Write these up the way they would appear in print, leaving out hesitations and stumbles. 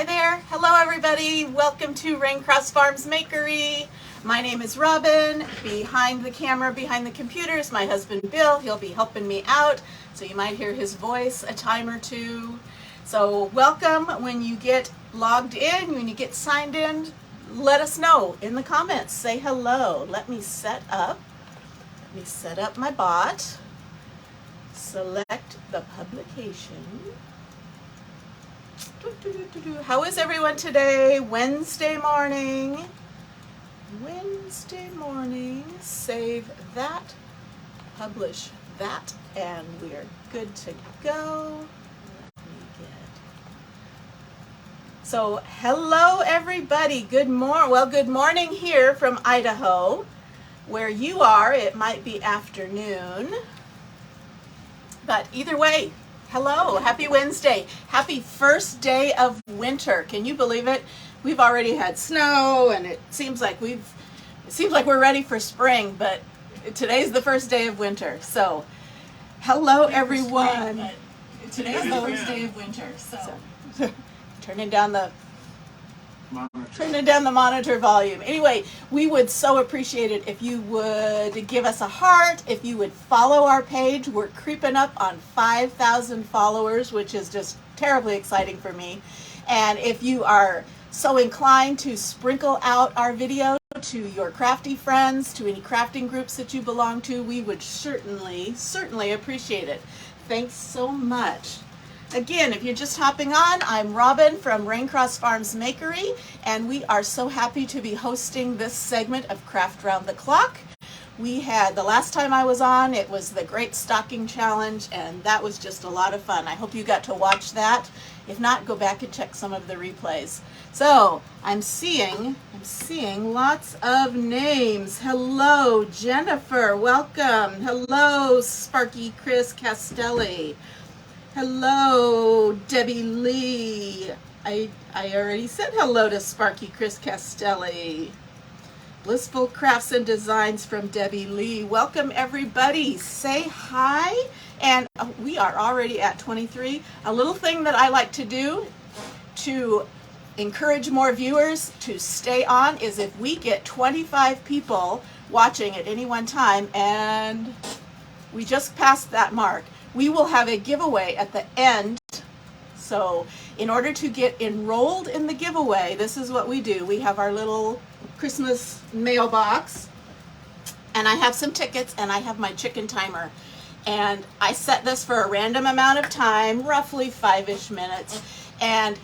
Hi there. Hello, everybody. Welcome to Raincross Farms Makery. My name is Robin. Behind the camera, behind the computer is my husband, Bill. He'll be helping me out, so you might hear his voice a time or two. So welcome. When you get logged in, when you get signed in, let us know in the comments. Say hello. Let me set up my bot. Select the publication. How is everyone today? Wednesday morning. Save that, publish that, and we're good to go. So hello everybody. Good morning here from Idaho. Where you are, it might be afternoon. But either way, hello, happy Wednesday. Happy first day of winter. Can you believe it? We've already had snow and it seems like we're ready for spring, but today's the first day of winter. So, hello everyone. Today's the first day of winter. So turning down the monitor volume. Anyway, we would so appreciate it if you would give us a heart, if you would follow our page. We're creeping up on 5,000 followers, which is just terribly exciting for me. And if you are so inclined to sprinkle out our video to your crafty friends, to any crafting groups that you belong to, we would certainly appreciate it. Thanks so much. Again, if you're just hopping on, I'm Robin from Raincross Farms Makery, and we are so happy to be hosting this segment of Craft Round the Clock. The last time I was on, it was the Great Stocking Challenge, and that was just a lot of fun. I hope you got to watch that. If not, go back and check some of the replays. So, I'm seeing lots of names. Hello, Jennifer, welcome. Hello, Sparky Chris Castelli. Hello, Debbie Lee. I already said hello to Sparky Chris Castelli. Blissful Crafts and Designs from Debbie Lee. Welcome everybody. Say hi. And we are already at 23. A little thing that I like to do to encourage more viewers to stay on is if we get 25 people watching at any one time, and we just passed that mark, we will have a giveaway at the end. So in order to get enrolled in the giveaway, this is what we do. We have our little Christmas mailbox, and I have some tickets, and I have my chicken timer. And I set this for a random amount of time, roughly 5-ish minutes. And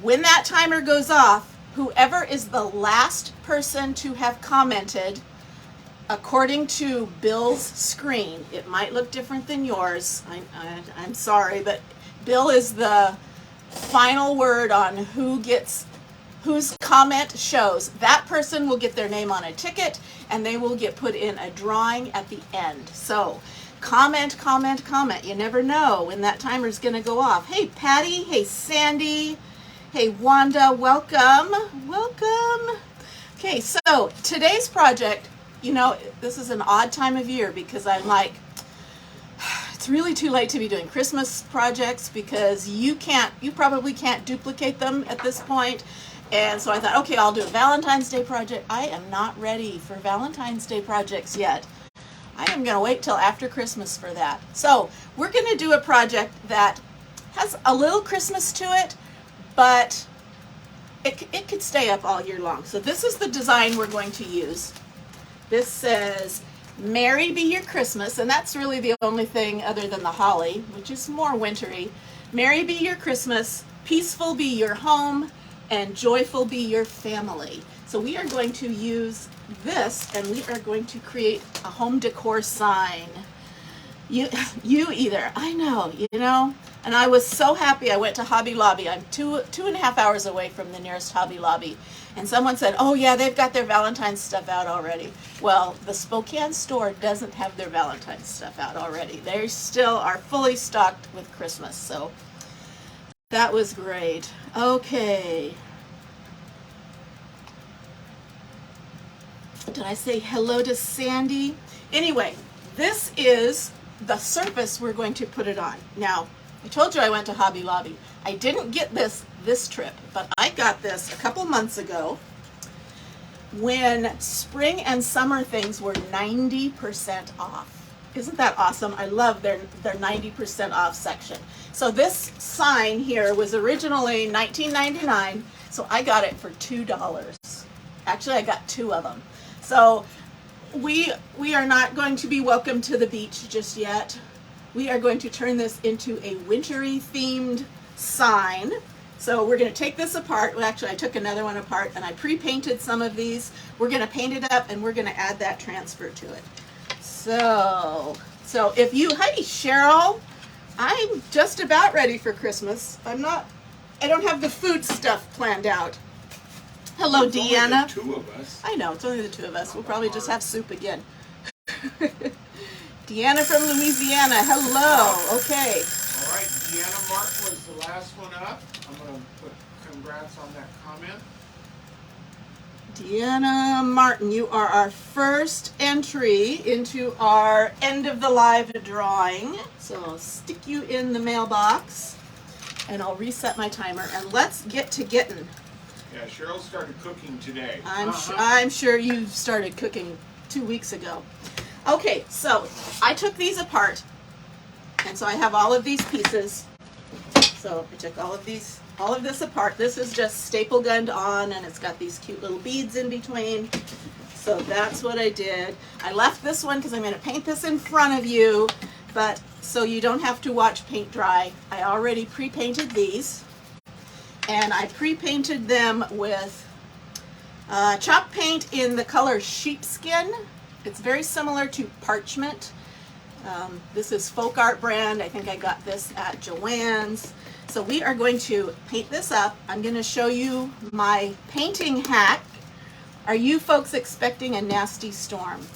when that timer goes off, whoever is the last person to have commented, according to Bill's screen, it might look different than yours. I'm sorry, but Bill is the final word on whose comment shows. That person will get their name on a ticket, and they will get put in a drawing at the end. So comment. You never know when that timer's going to go off. Hey, Patty. Hey, Sandy. Hey, Wanda. Welcome. Okay, so today's project, you know, this is an odd time of year because I'm like, it's really too late to be doing Christmas projects because you probably can't duplicate them at this point. And so I thought, okay, I'll do a Valentine's Day project. I am not ready for Valentine's Day projects yet. I am going to wait till after Christmas for that. So we're going to do a project that has a little Christmas to it, but it could stay up all year long. So this is the design we're going to use. This says, "Merry be your Christmas," and that's really the only thing other than the holly, which is more wintry. "Merry be your Christmas, peaceful be your home, and joyful be your family." So we are going to use this, and we are going to create a home decor sign. You either, I know, you know, and I was so happy I went to Hobby Lobby. I'm 2.5 hours away from the nearest Hobby Lobby. And someone said, oh yeah, they've got their Valentine's stuff out already. Well, the Spokane store doesn't have their Valentine's stuff out already. They still are fully stocked with Christmas. So that was great. Okay. Did I say hello to Sandy? Anyway, this is the surface we're going to put it on. Now, I told you I went to Hobby Lobby. I didn't get this trip, but I got this a couple months ago when spring and summer things were 90% off. Isn't that awesome? I love their 90% off section. So this sign here was originally $19.99, so I got it for $2. Actually, I got 2 of them. So we are not going to be welcome to the beach just yet. We are going to turn this into a wintry themed sign. So we're going to take this apart. Well, actually, I took another one apart and I pre-painted some of these. We're going to paint it up and we're going to add that transfer to it. So if you, hi Cheryl, I'm just about ready for Christmas. I don't have the food stuff planned out. Hello, it's Deanna. Only the 2 of us. I know, it's only the 2 of us. We'll probably just have soup again. Deanna from Louisiana, hello. Okay. All right, Deanna Martin was the last one up. I'm going to put congrats on that comment. Deanna Martin, you are our first entry into our end of the live drawing. So I'll stick you in the mailbox and I'll reset my timer and let's get to getting. Yeah, Cheryl started cooking today. I'm sure you started cooking 2 weeks ago. Okay, so I took these apart and so I have all of these pieces. So I took all of this apart. This is just staple gunned on and it's got these cute little beads in between. So that's what I did. I left this one because I'm going to paint this in front of you, but so you don't have to watch paint dry. I already pre-painted these and I pre-painted them with chalk paint in the color sheepskin. It's very similar to parchment. This is Folk Art brand. I think I got this at Joann's. So we are going to paint this up. I'm going to show you my painting hack. Are you folks expecting a nasty storm?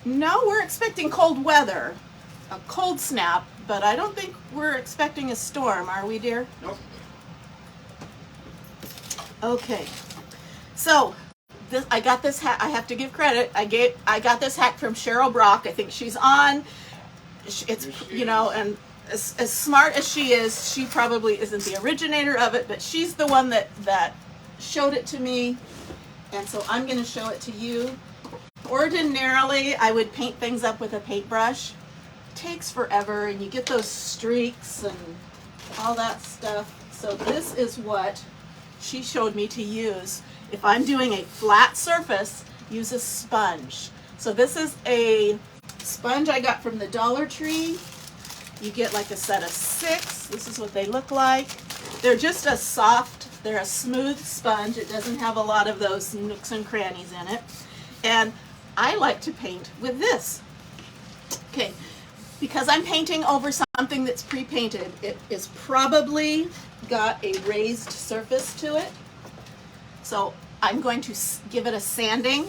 No, we're expecting cold weather, a cold snap, but I don't think we're expecting a storm, are we, dear? Nope. Okay. So I got this hack. I have to give credit. I got this hack from Cheryl Brock. I think she's on. It's, you know, and as smart as she is, she probably isn't the originator of it, but she's the one that showed it to me, and so I'm going to show it to you. Ordinarily, I would paint things up with a paintbrush. It takes forever, and you get those streaks and all that stuff. So this is what she showed me to use. If I'm doing a flat surface, use a sponge. So this is a sponge I got from the Dollar Tree. You get like a set of 6. This is what they look like. They're just they're a smooth sponge. It doesn't have a lot of those nooks and crannies in it. And I like to paint with this. Okay, because I'm painting over something that's pre-painted, it is probably got a raised surface to it. So I'm going to give it a sanding.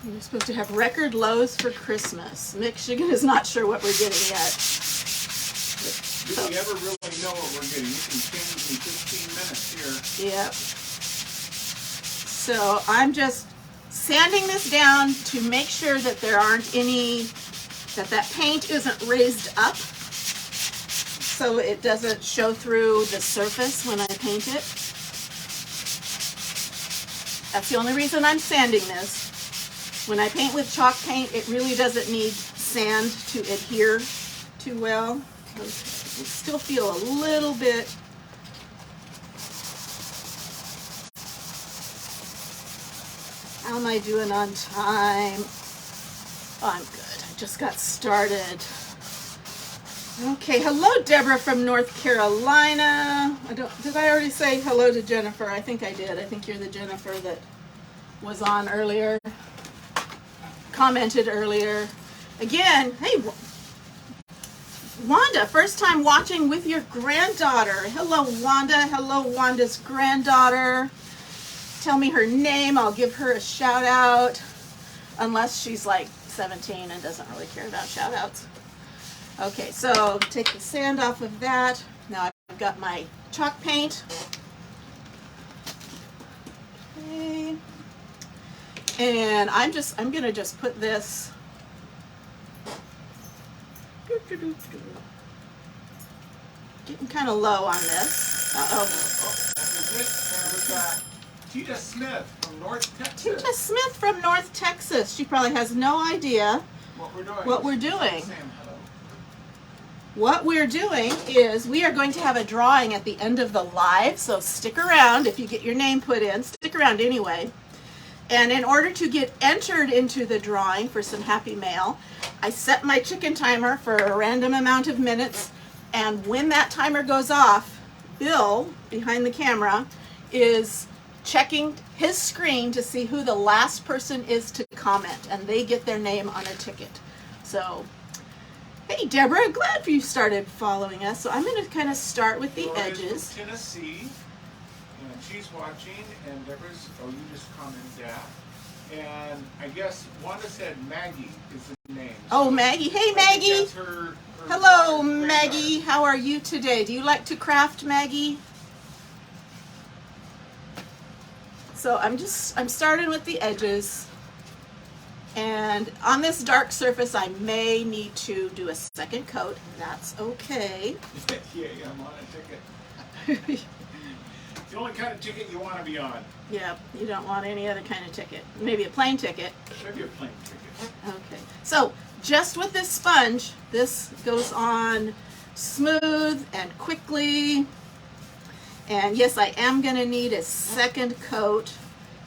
We're supposed to have record lows for Christmas. Michigan is not sure what we're getting yet. Do we ever really know what we're getting? You can change in 15 minutes here. Yep. So I'm just sanding this down to make sure that there aren't any, that paint isn't raised up so it doesn't show through the surface when I paint it. That's the only reason I'm sanding this. When I paint with chalk paint, it really doesn't need sand to adhere too well. I still feel a little bit. How am I doing on time? Oh, I'm good. I just got started. Okay, hello Deborah from North Carolina. Did I already say hello to Jennifer? I think I did. I think you're the Jennifer that was on earlier. Commented earlier. Again, hey, Wanda, first time watching with your granddaughter. Hello, Wanda. Hello, Wanda's granddaughter. Tell me her name. I'll give her a shout out. Unless she's like 17 and doesn't really care about shout outs. Okay, so take the sand off of that. Now I've got my chalk paint. Okay. And I'm gonna just put this getting kind of low on this. Uh-oh. With Tita Smith from North Texas. Tita Smith from North Texas. She probably has no idea What we're doing. Sam, hello. What we're doing is we are going to have a drawing at the end of the live, so stick around if you get your name put in. Stick around anyway. And in order to get entered into the drawing for some Happy Mail, I set my chicken timer for a random amount of minutes, and when that timer goes off, Bill, behind the camera, is checking his screen to see who the last person is to comment, and they get their name on a ticket. So, hey Deborah, glad you started following us. So I'm going to kind of start with the Laura's edges. from Tennessee, and she's watching, and Deborah's, oh, you just commented that. And I guess Wanda said Maggie is the name. Oh, Maggie. Hey, I think Maggie. that's her Hello, granddaughter. Maggie. How are you today? Do you like to craft, Maggie? So I'm starting with the edges. And on this dark surface, I may need to do a second coat. That's okay. Yeah, I'm on a ticket. The only kind of ticket you want to be on. Yeah, you don't want any other kind of ticket. Maybe a plain ticket. Maybe a plane ticket. Okay. So just with this sponge, this goes on smooth and quickly. And yes, I am going to need a second coat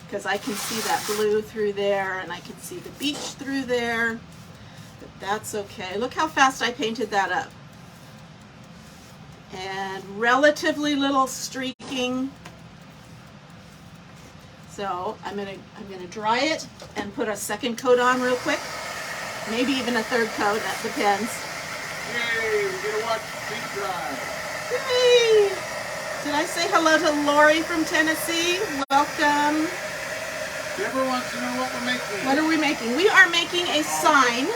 because I can see that blue through there and I can see the beach through there. But that's okay. Look how fast I painted that up. And relatively little streaking. So I'm gonna dry it and put a second coat on real quick. Maybe even a third coat, that depends. Yay, we get to watch paint dry. Yay! Did I say hello to Lori from Tennessee? Welcome. Deborah wants to know what we're making. What are we making? We are making a sign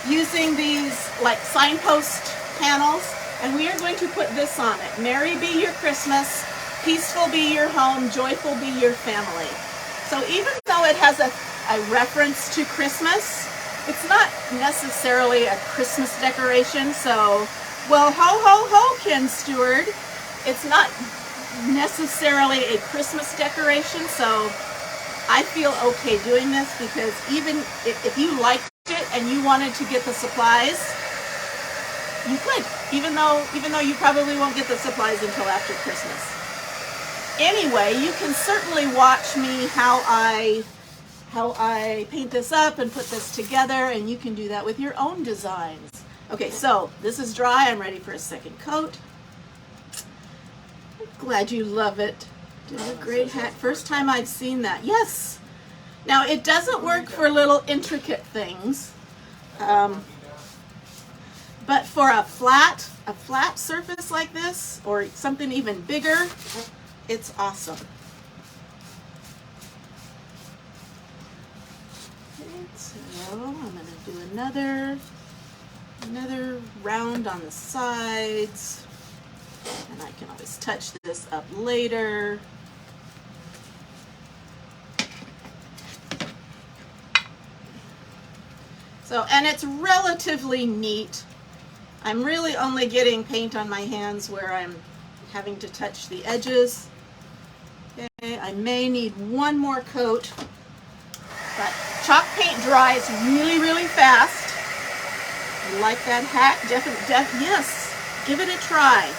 using these like signpost panels, and we are going to put this on it. Merry be your Christmas, peaceful be your home, joyful be your family. So even though it has a reference to Christmas, it's not necessarily a Christmas decoration. So, well, ho, ho, ho, Ken Stewart. It's not necessarily a Christmas decoration, so I feel okay doing this because even if you liked it and you wanted to get the supplies, you could, even though you probably won't get the supplies until after Christmas. Anyway, you can certainly watch me how I paint this up and put this together, and you can do that with your own designs. Okay, so this is dry. I'm ready for a second coat. Glad you love it. Did a great hat. First time I've seen that. Yes. Now it doesn't work for little intricate things, but for a flat surface like this, or something even bigger, it's awesome. Okay, so I'm going to do another round on the sides. And I can always touch this up later. So, and it's relatively neat. I'm really only getting paint on my hands where I'm having to touch the edges. Okay, I may need one more coat, but chalk paint dries really, really fast. You like that hat? Yes, give it a try.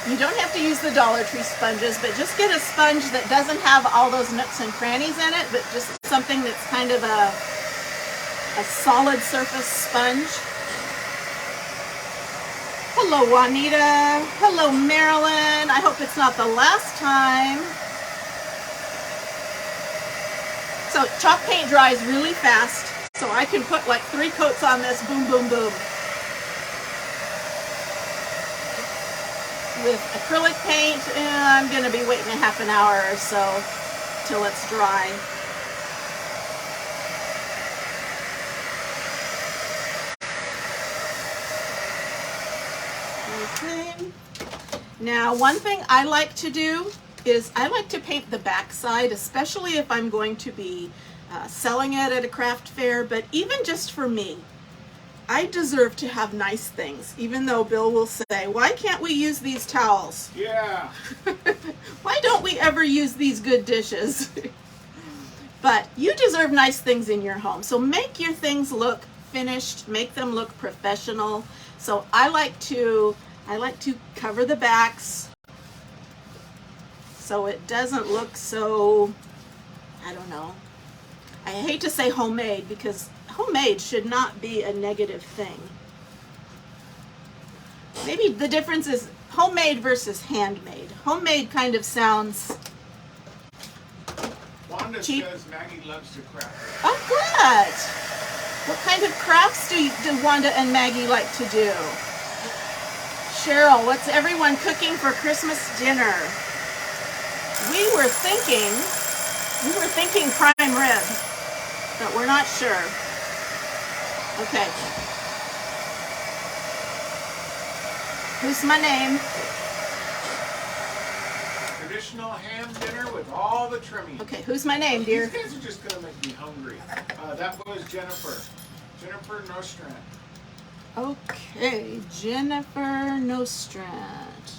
You don't have to use the Dollar Tree sponges, but just get a sponge that doesn't have all those nooks and crannies in it, but just something that's kind of a solid surface sponge. Hello, Juanita. Hello, Marilyn. I hope it's not the last time. So chalk paint dries really fast, so I can put like 3 coats on this, boom, boom, boom. With acrylic paint, I'm going to be waiting a half an hour or so till it's dry. Okay. Now, one thing I like to do is I like to paint the back side, especially if I'm going to be selling it at a craft fair, but even just for me. I deserve to have nice things, even though Bill will say, why can't we use these towels? Yeah. Why don't we ever use these good dishes? But you deserve nice things in your home. So make your things look finished, make them look professional. So I like to cover the backs so it doesn't look so, I don't know. I hate to say homemade because homemade should not be a negative thing. Maybe the difference is homemade versus handmade. Homemade kind of sounds Wanda cheap. says Maggie loves to craft. Oh, good. What kind of crafts do Wanda and Maggie like to do? Cheryl, what's everyone cooking for Christmas dinner? We were thinking prime rib, but we're not sure. Okay. Who's my name? Traditional ham dinner with all the trimming. Okay, who's my name, dear? These guys are just going to make me hungry. That was Jennifer. Jennifer Nostrand. Okay, Jennifer Nostrand.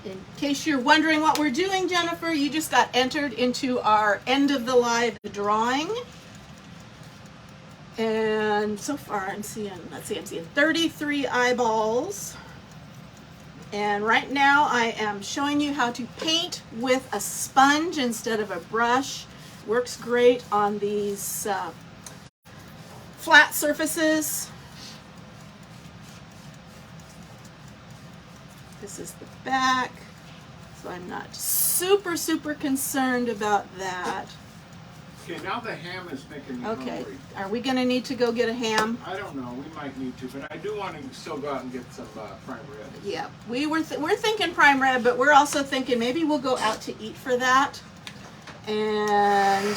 In case you're wondering what we're doing, Jennifer, you just got entered into our end of the live drawing. And so far I'm seeing 33 eyeballs. And right now I am showing you how to paint with a sponge instead of a brush. Works great on these flat surfaces. This is the back, so I'm not super concerned about that. Okay, now the ham is making me Okay, hungry. are we gonna need to go get a ham? I don't know. We might need to, but I do want to still go out and get some prime rib. Yeah, we're thinking prime rib, but we're also thinking maybe we'll go out to eat for that. And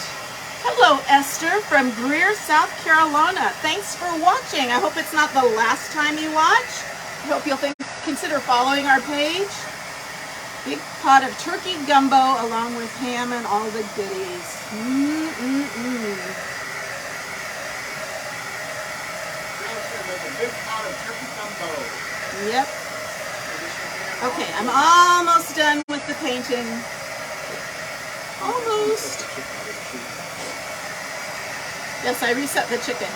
hello, Esther from Greer, South Carolina. Thanks for watching. I hope it's not the last time you watch. I hope you'll consider following our page. Big pot of turkey gumbo along with ham and all the goodies. A big pot of turkey gumbo. Yep. Okay, I'm almost done with the painting. Almost. Yes, I reset the chicken.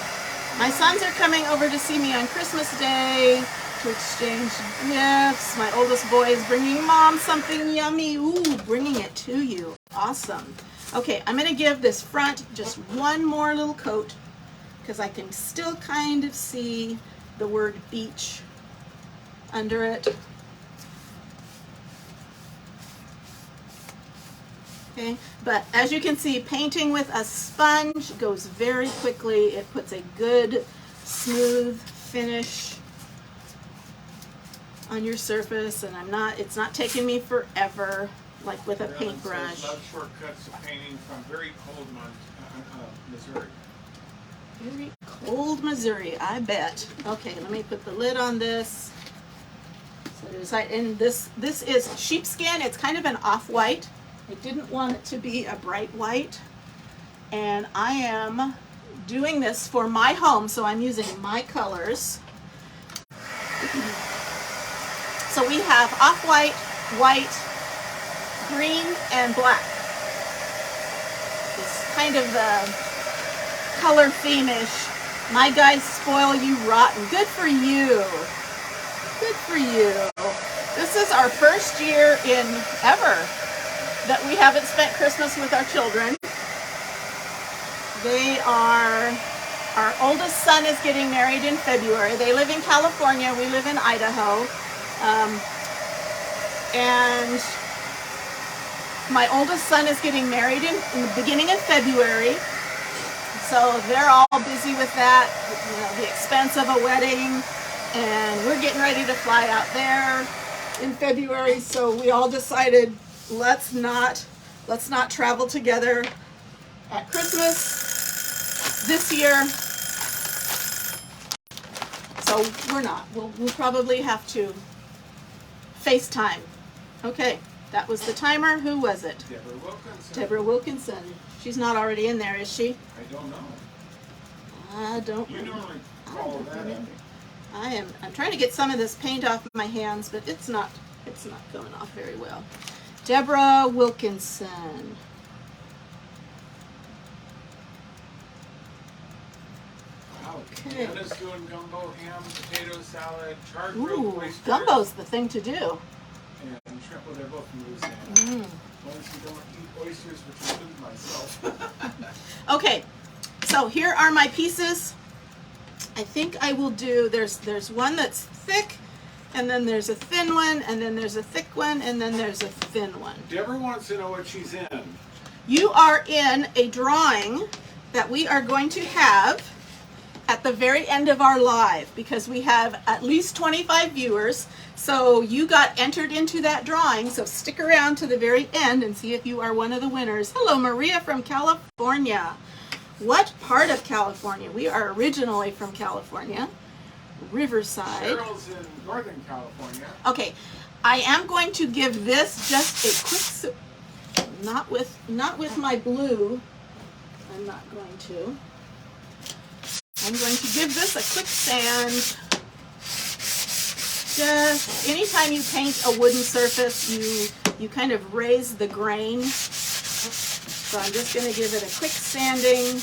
My sons are coming over to see me on Christmas Day to exchange gifts. My oldest boy is bringing mom something yummy. Ooh, bringing it to you. Awesome. Okay, I'm going to give this front just one more little coat because I can still kind of see the word beach under it. Okay, but as you can see, painting with a sponge goes very quickly. It puts a good, smooth finish on your surface, and it's not taking me forever like with a paintbrush. Love shortcuts of painting from very cold Missouri. Very cold Missouri, I bet. Okay, let me put the lid on this. So and this is sheepskin. It's kind of an off-white. I didn't want it to be a bright white, and I am doing this for my home, so I'm using my colors. So we have off-white, white, green, and black. It's kind of color theme-ish. My guys spoil you rotten. Good for you. Good for you. This is our first year in ever that we haven't spent Christmas with our children. Our oldest son is getting married in February. They live in California, we live in Idaho. And my oldest son is getting married in the beginning of February. So they're all busy with that, the expense of a wedding. And we're getting ready to fly out there in February. So we all decided, let's not travel together at Christmas this year. So we're not. We'll probably have to FaceTime. Okay, That was the timer. Who was it? Deborah Wilkinson. Deborah Wilkinson. She's not already in there, is she? I don't know. I don't You remember. normally follow that up. Remember. I'm trying to get some of this paint off my hands, but it's not coming off very well. Deborah Wilkinson. Wow. Okay. Deanna's doing gumbo, ham, potato salad, charred grilled Ooh, oysters. gumbo's the thing to do. And shrimp. Well, they're both from Louisiana. As long as you don't eat oysters, which include myself. Okay, so here are my pieces. I think I will do, there's one that's thick, and then there's a thin one, and then there's a thick one, and then there's a thin one. Deborah wants to know what she's in. You are in a drawing that we are going to have at the very end of our live, because we have at least 25 viewers. So you got entered into that drawing, so stick around to the very end and see if you are one of the winners. Hello, Maria from California. What part of California? We are originally from California, Riverside. Cheryl's in Northern California. Okay, I am going to give this just a quick, not with my blue. I'm not going to. I'm going to give this a quick sand. Just anytime you paint a wooden surface, you kind of raise the grain. So I'm just going to give it a quick sanding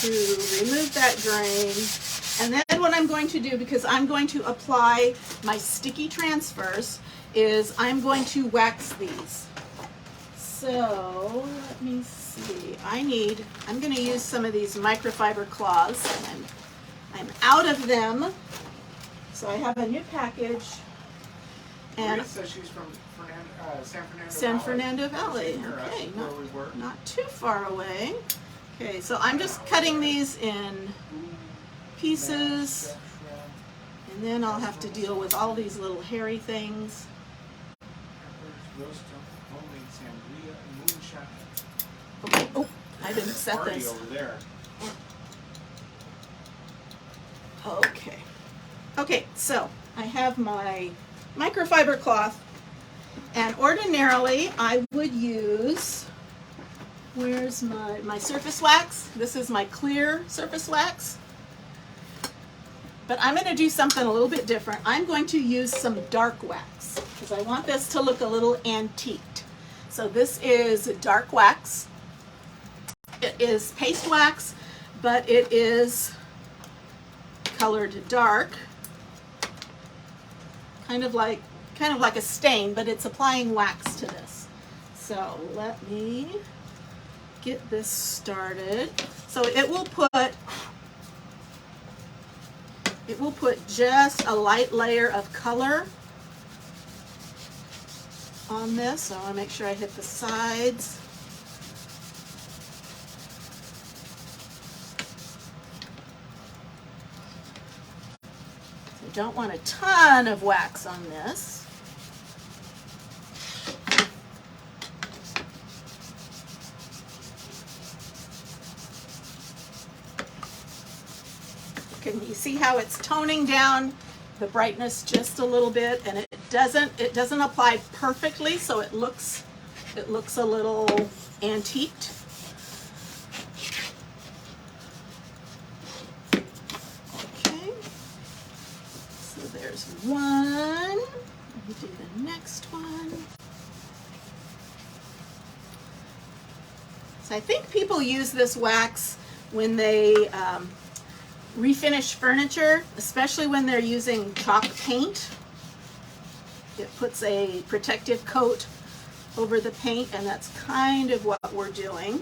to remove that grain. And then what I'm going to do, because I'm going to apply my sticky transfers, is I'm going to wax these. So let me see. I'm going to use some of these microfiber cloths. I'm out of them. So I have a new package. And Maria says she's from San Fernando Valley. Near us, Okay, where we were. not too far away. Okay, so I'm just cutting these in pieces, and then I'll have to deal with all these little hairy things. Peppers, roast homemade sangria, and moonshine. Okay, oh, I didn't set Party this. over there. Okay. Okay, so I have my microfiber cloth, and ordinarily I would use, where's my surface wax? This is my clear surface wax. But I'm going to do something a little bit different. I'm going to use some dark wax because I want this to look a little antiqued. So this is dark wax. It is paste wax, but it is colored dark, kind of like a stain, but it's applying wax to this. So let me get this started. So it will put just a light layer of color on this. So I want to make sure I hit the sides. So don't want a ton of wax on this. Can you see how it's toning down the brightness just a little bit, and it doesn't apply perfectly, so it looks a little antiqued. Okay, so there's one. Let me do the next one. So I think people use this wax when they refinish furniture, especially when they're using chalk paint. It puts a protective coat over the paint, and that's kind of what we're doing.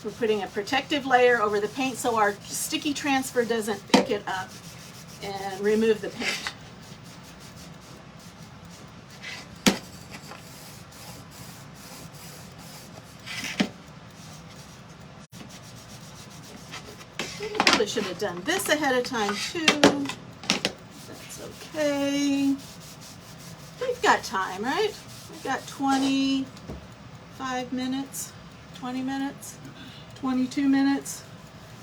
We're putting a protective layer over the paint so our sticky transfer doesn't pick it up and remove the paint. Probably should have done this ahead of time too. That's okay. We've got time, right? We've got 25 minutes, 20 minutes, 22 minutes.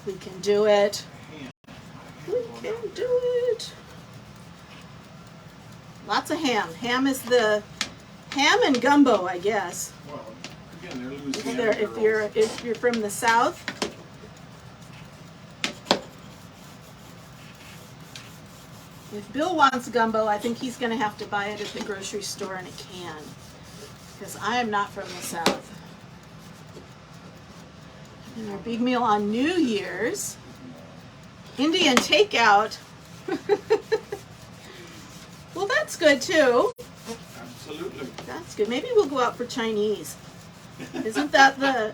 We can do it. We can do it. Lots of ham. Ham is the ham and gumbo, I guess. Well, again, they're Louisiana If you're from the South. If Bill wants gumbo, I think he's going to have to buy it at the grocery store in a can, because I am not from the South. And our big meal on New Year's, Indian takeout. Well, that's good too. Absolutely. That's good. Maybe we'll go out for Chinese. Isn't that the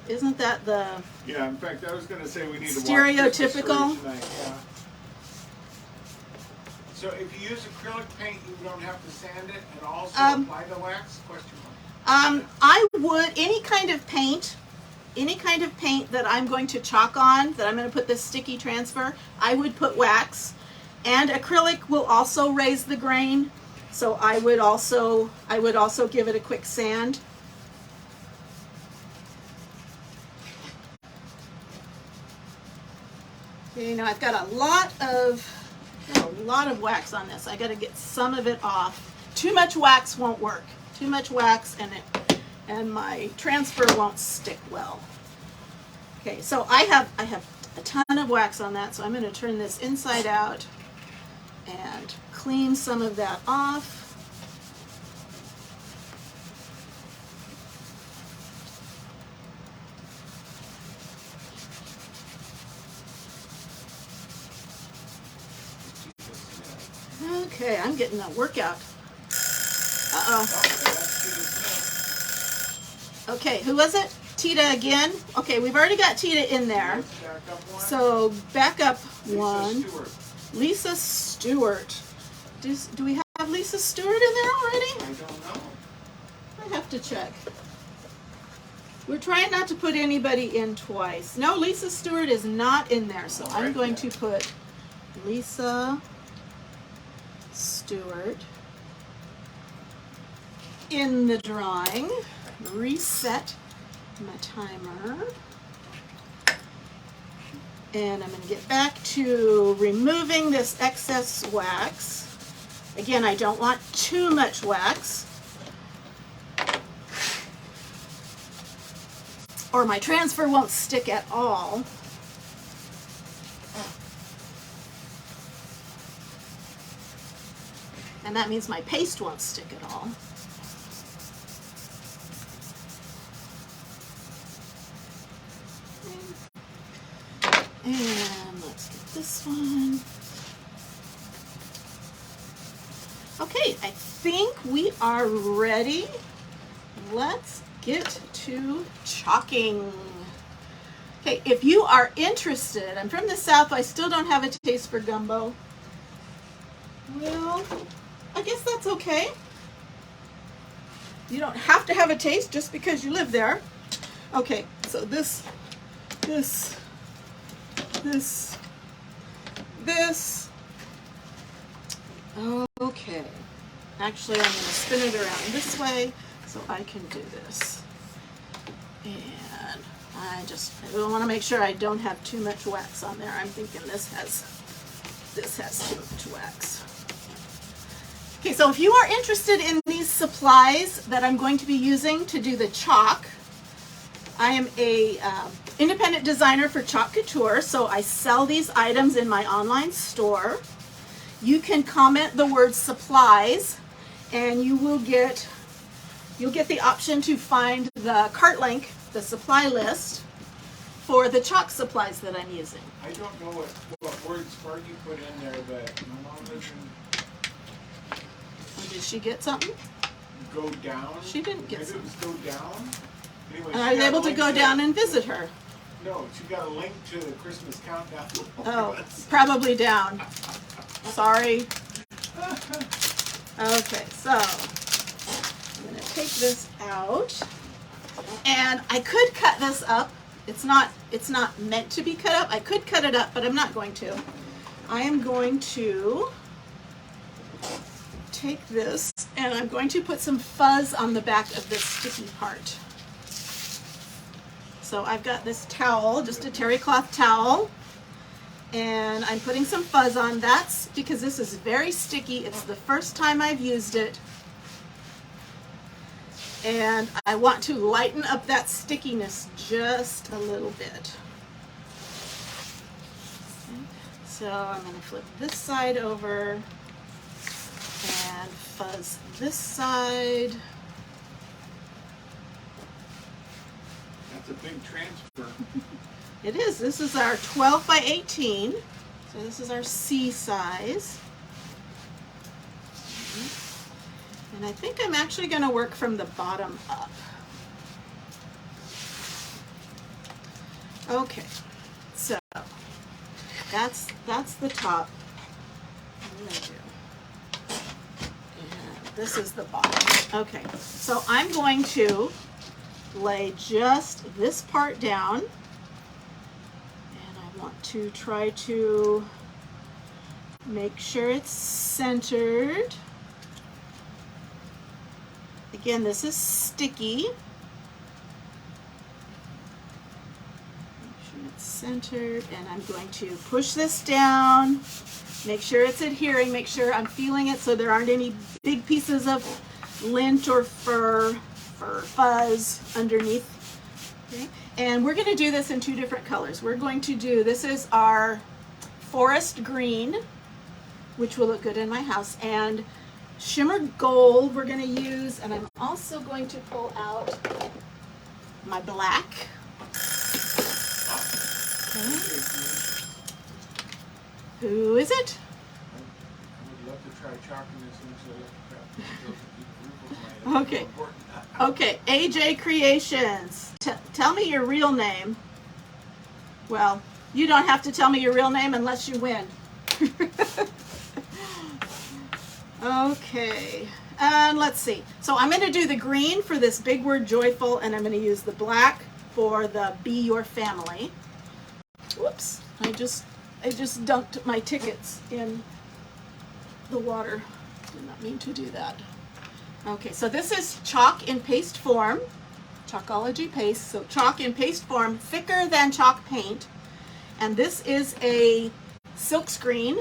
Yeah, in fact, I was going to say we need to stereotypical? watch tonight. Yeah. So if you use acrylic paint, you don't have to sand it and also apply the wax? Question mark. I would, any kind of paint that I'm going to chalk on, that I'm going to put this sticky transfer, I would put wax. And acrylic will also raise the grain, so I would also give it a quick sand. You know, I've got a lot of wax on this. I got to get some of it off. Too much wax won't work. Too much wax and my transfer won't stick well. Okay, so I have a ton of wax on that, so I'm going to turn this inside out and clean some of that off. Okay, I'm getting a workout. Uh-oh. Okay, who was it? Tita again? Okay, we've already got Tita in there. So back up one. Lisa Stewart. Do we have Lisa Stewart in there already? I don't know. I have to check. We're trying not to put anybody in twice. No, Lisa Stewart is not in there, so I'm going to put Lisa Stewart in the drawing. Reset my timer. And I'm going to get back to removing this excess wax. Again, I don't want too much wax, or my transfer won't stick at all. And that means my paste won't stick at all. And let's get this one. Okay, I think we are ready. Let's get to chalking. Okay, if you are interested, I'm from the South, I still don't have a taste for gumbo. Well, I guess that's okay. You don't have to have a taste just because you live there. Okay, so this. Okay. Actually, I'm going to spin it around this way so I can do this. And I want to make sure I don't have too much wax on there. I'm thinking this has too much wax. Okay, so if you are interested in these supplies that I'm going to be using to do the chalk, I am a independent designer for Chalk Couture, so I sell these items in my online store. You can comment the word supplies, and you'll get the option to find the cart link, the supply list, for the chalk supplies that I'm using. I don't know what word Sparky put in there, but my mom doesn't. Did she get something? Go down? She didn't get something. Maybe it was go down? Anyway, are you able to go down and visit her? No, she got a link to the Christmas countdown. Oh, probably down. Sorry. Okay, so I'm going to take this out. And I could cut this up. It's not meant to be cut up. I could cut it up, but I'm not going to. I am going to take this and I'm going to put some fuzz on the back of this sticky part. So I've got this towel, just a terry cloth towel, And I'm putting some fuzz on. That's because this is very sticky. It's the first time I've used it. And I want to lighten up that stickiness just a little bit. So I'm going to flip this side over and fuzz this side. That's a big transfer. It is. This is our 12 by 18. So this is our C size. And I think I'm actually going to work from the bottom up. Okay, so that's the top. I'm going to do. And this is the bottom. Okay, so I'm going to lay just this part down. And I want to try to make sure it's centered. Again, this is sticky. Make sure it's centered, and I'm going to push this down, make sure it's adhering, make sure I'm feeling it so there aren't any big pieces of lint or fur fuzz underneath. Okay. And we're going to do this in two different colors. We're going to do, this is our forest green, which will look good in my house, and shimmer gold we're going to use, and I'm also going to pull out my black. Okay. Who is it? I would love to try chalking this in so Okay. Okay, AJ Creations. Tell me your real name. Well, you don't have to tell me your real name unless you win. Okay, and let's see. So I'm going to do the green for this big word joyful, and I'm going to use the black for the be your family. Whoops, I just dunked my tickets in the water. Did not mean to do that. Okay, so this is chalk in paste form, Chalkology paste. So chalk in paste form, thicker than chalk paint, and this is a silk screen.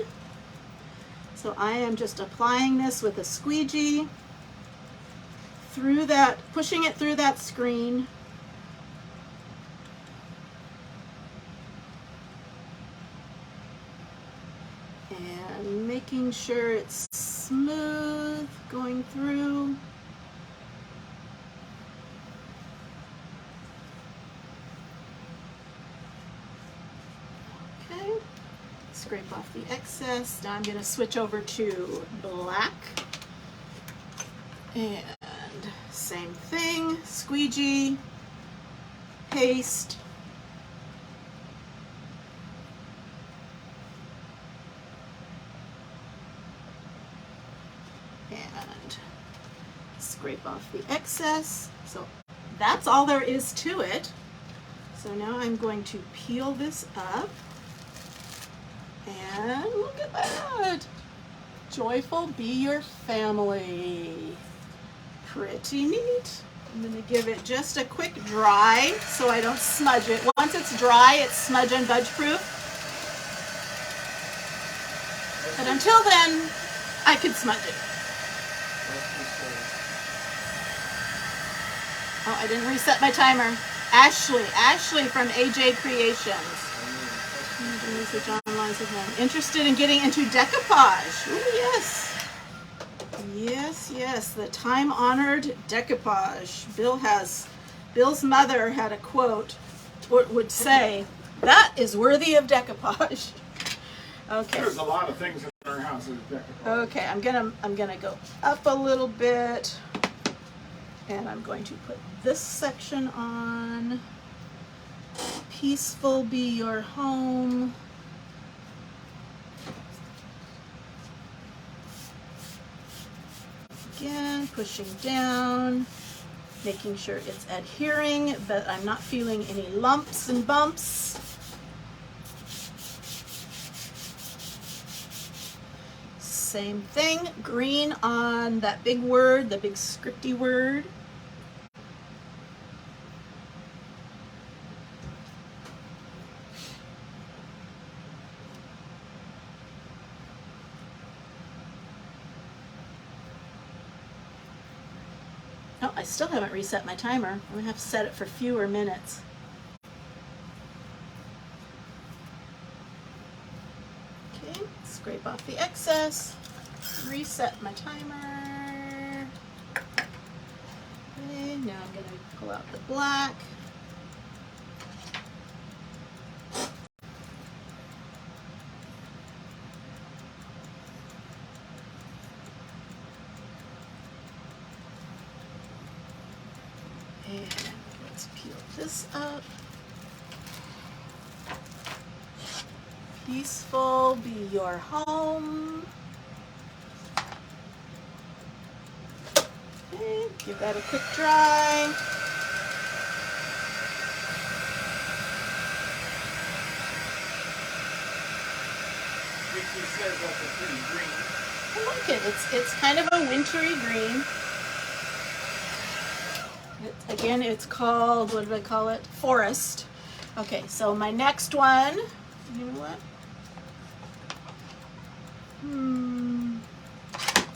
So I am just applying this with a squeegee through that, pushing it through that screen. And making sure it's smooth going through. Okay. Scrape off the excess. Now I'm going to switch over to black. And same thing, squeegee, paste. And scrape off the excess. So that's all there is to it. So now I'm going to peel this up. And look at that. Joyful Be Your Family. Pretty neat. I'm going to give it just a quick dry so I don't smudge it. Once it's dry, it's smudge and budge proof. But until then, I could smudge it. Oh, I didn't reset my timer. Ashley from AJ Creations. Interested in getting into decoupage. Ooh, yes. Yes, the time-honored decoupage. Bill's mother had a quote, would say, that is worthy of decoupage. Okay. There's a lot of things in our house that are decoupage. Okay, I'm gonna go up a little bit, and I'm going to put this section on. Peaceful be your home. Again, pushing down, making sure it's adhering, but I'm not feeling any lumps and bumps. Same thing, green on that big word, the big scripty word. I still haven't reset my timer. I'm gonna have to set it for fewer minutes. Okay, scrape off the excess, reset my timer. Okay, now I'm gonna pull out the black. And let's peel this up. Peaceful be your home. Okay, give that a quick dry. Vicky says that's a pretty green. I like it. It's kind of a wintry green. Again, it's called, what do I call it? Forest. Okay, so my next one, you know what?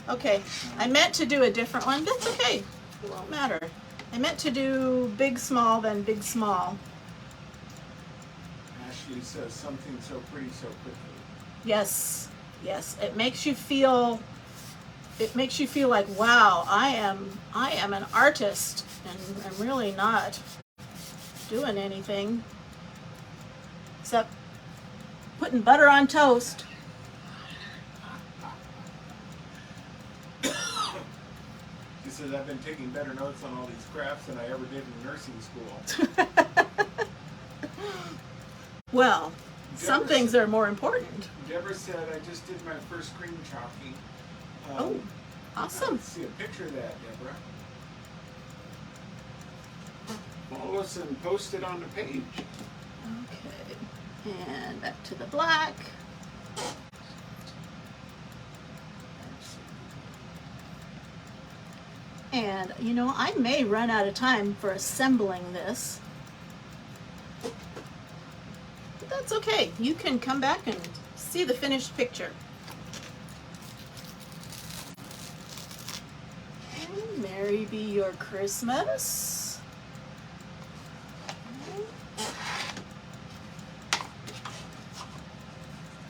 Okay, I meant to do a different one. That's okay. It won't matter. I meant to do big, small, then big, small. Ashley says something so pretty so quickly. Yes, yes. It makes you feel like, wow, I am an artist, and I'm really not doing anything except putting butter on toast. She says, I've been taking better notes on all these crafts than I ever did in nursing school. Well, some things are more important. Deborah said, I just did my first cream chalking. Oh, awesome. Let's see a picture of that, Deborah. Follow us and post it on the page. Okay, and back to the black. And, you know, I may run out of time for assembling this. But that's okay. You can come back and see the finished picture. And merry be your Christmas.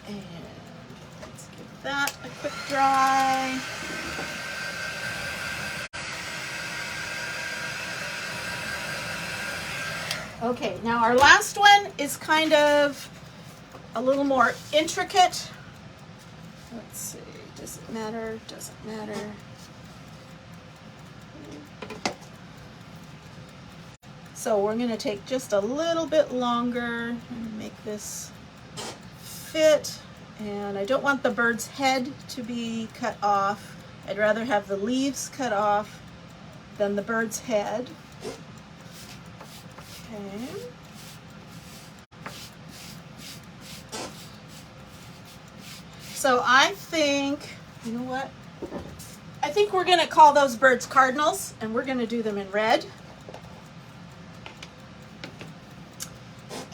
And let's give that a quick dry. Okay, now our last one is kind of a little more intricate. Let's see, does it matter? Doesn't matter. So we're going to take just a little bit longer and make this fit. And I don't want the bird's head to be cut off. I'd rather have the leaves cut off than the bird's head. Okay. So I think, you know what? I think we're going to call those birds cardinals, and we're going to do them in red.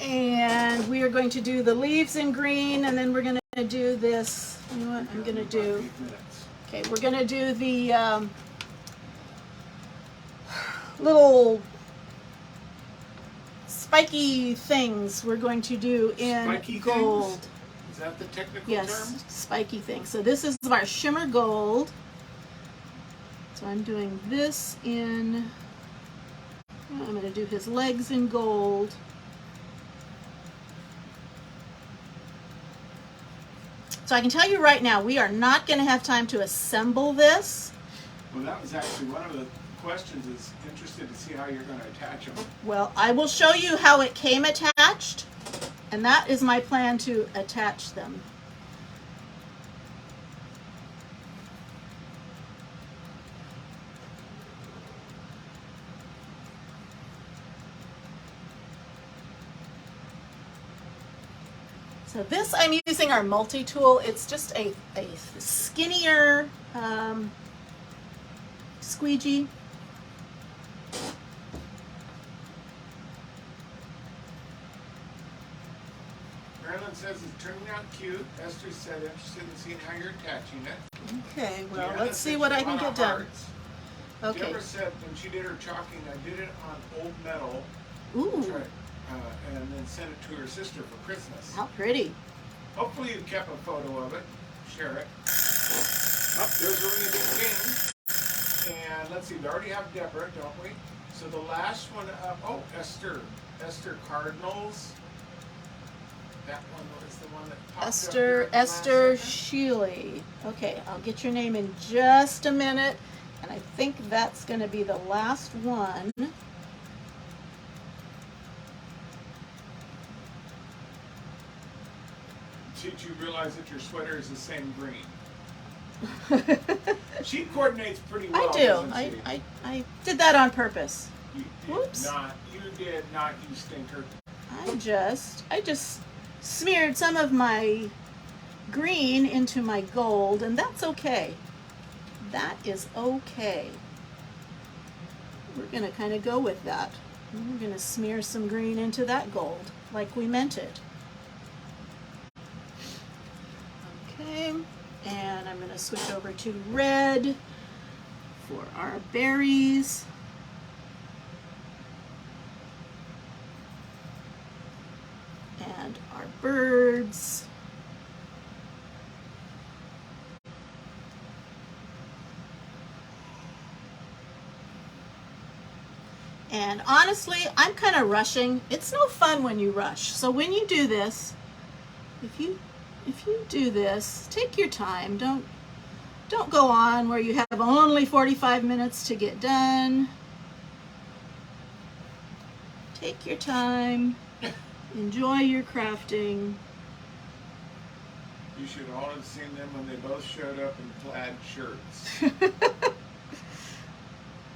And we are going to do the leaves in green, and then we're going to do this. You know what I'm going to do? Okay, we're going to do the little spiky things we're going to do in Spiky gold. Things? Is that the technical Yes, term? spiky things. So this is our shimmer gold. So I'm doing this in, I'm going to do his legs in gold. So I can tell you right now, we are not going to have time to assemble this. Well, that was actually one of the questions, is interested to see how you're going to attach them. Well, I will show you how it came attached, and that is my plan to attach them. So this, I'm using our multi-tool. It's just a skinnier squeegee. Marilyn says it's turning out cute. Esther said interested in seeing how you're attaching it. Okay, well, Gianna let's see said what she I can wanted get done. hearts. Okay. Deborah said when she did her chalking, I did it on old metal. Ooh. And then sent it to her sister for Christmas. How pretty. Hopefully you kept a photo of it. Share it. Oh, there's a ring of big king. And let's see, we already have Deborah, don't we? So the last one up, oh, Esther. Esther Cardinals. That one was the one that popped up here at the last Esther second. Sheely. Okay, I'll get your name in just a minute. And I think that's going to be the last one. Did you realize that your sweater is the same green? She coordinates pretty well, I do. doesn't she? I did that on purpose. You did Whoops. not. You did not, you stinker. I just smeared some of my green into my gold, and that's okay. That is okay. We're going to kind of go with that. We're going to smear some green into that gold, like we meant it. Okay, and I'm going to switch over to red for our berries. And our birds. And honestly, I'm kind of rushing. It's no fun when you rush. So when you do this, if you do this, take your time. Don't go on where you have only 45 minutes to get done. Take your time. Enjoy your crafting. You should all have seen them when they both showed up in plaid shirts.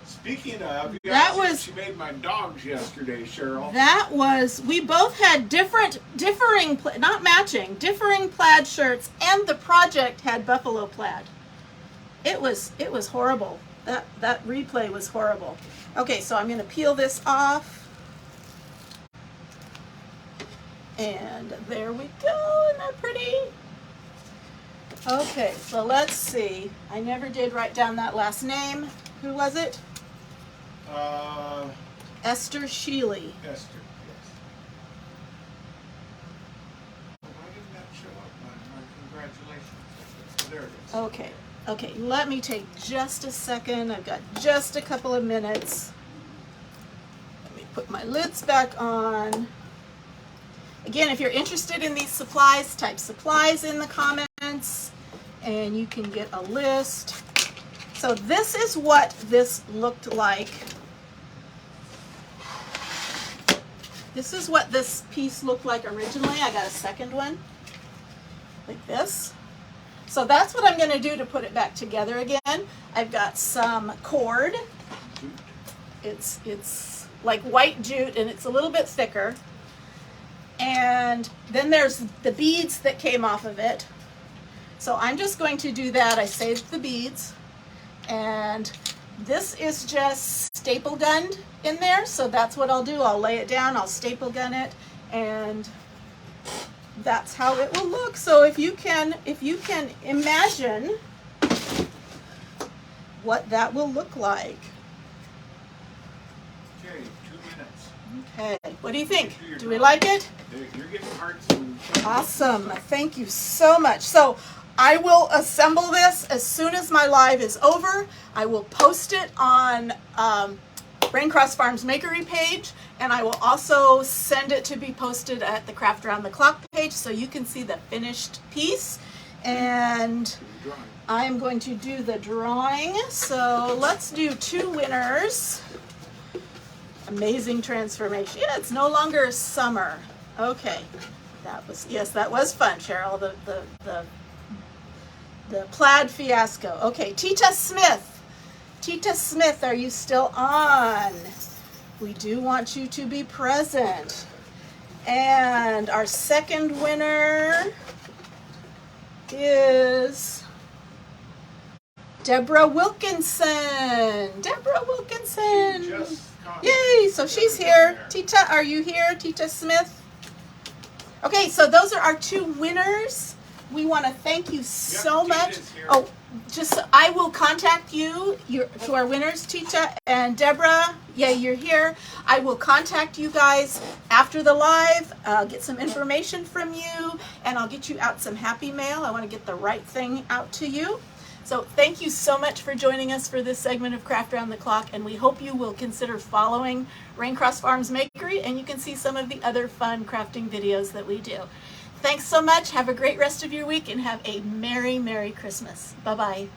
Speaking of, she made my dogs yesterday, Cheryl. We both had differing, not matching, differing plaid shirts, and the project had buffalo plaid. It was horrible. That replay was horrible. Okay, so I'm going to peel this off. And there we go. Isn't that pretty? Okay, so let's see. I never did write down that last name. Who was it? Esther Sheely. Esther, yes. Why didn't that show up? My congratulations. There it is. Okay, let me take just a second. I've got just a couple of minutes. Let me put my lids back on. Again, if you're interested in these supplies, type supplies in the comments and you can get a list. So this is what this looked like. This is what this piece looked like originally. I got a second one like this. So that's what I'm going to do to put it back together again. I've got some cord. It's like white jute and it's a little bit thicker. And then there's the beads that came off of it. So I'm just going to do that. I saved the beads. And this is just staple gunned in there. So that's what I'll do. I'll lay it down, I'll staple gun it, and that's how it will look. So if you can imagine what that will look like. Okay, 2 minutes. Okay, what do you think? Do we like it? You're getting hearts and... Awesome, thank you so much. So I will assemble this as soon as my live is over. I will post it on Braincross Farms Makery page, and I will also send it to be posted at the Craft Around the Clock page so you can see the finished piece. And I am going to do the drawing. So let's do 2 winners. Amazing transformation. Yeah, it's no longer summer. Okay, that was fun, Cheryl. The plaid fiasco. Okay, Tita Smith. Tita Smith, are you still on? We do want you to be present. And our second winner is Deborah Wilkinson. Deborah Wilkinson. Yay, so she's here. Tita, are you here? Tita Smith? Okay, so those are our 2 winners. We want to thank you so much. Oh, I will contact you, to our winners, Teacha and Deborah. Yeah, you're here. I will contact you guys after the live, get some information from you, and I'll get you out some happy mail. I want to get the right thing out to you. So thank you so much for joining us for this segment of Craft Around the Clock, and we hope you will consider following Raincross Farms Makery, and you can see some of the other fun crafting videos that we do. Thanks so much. Have a great rest of your week, and have a Merry, Merry Christmas. Bye-bye.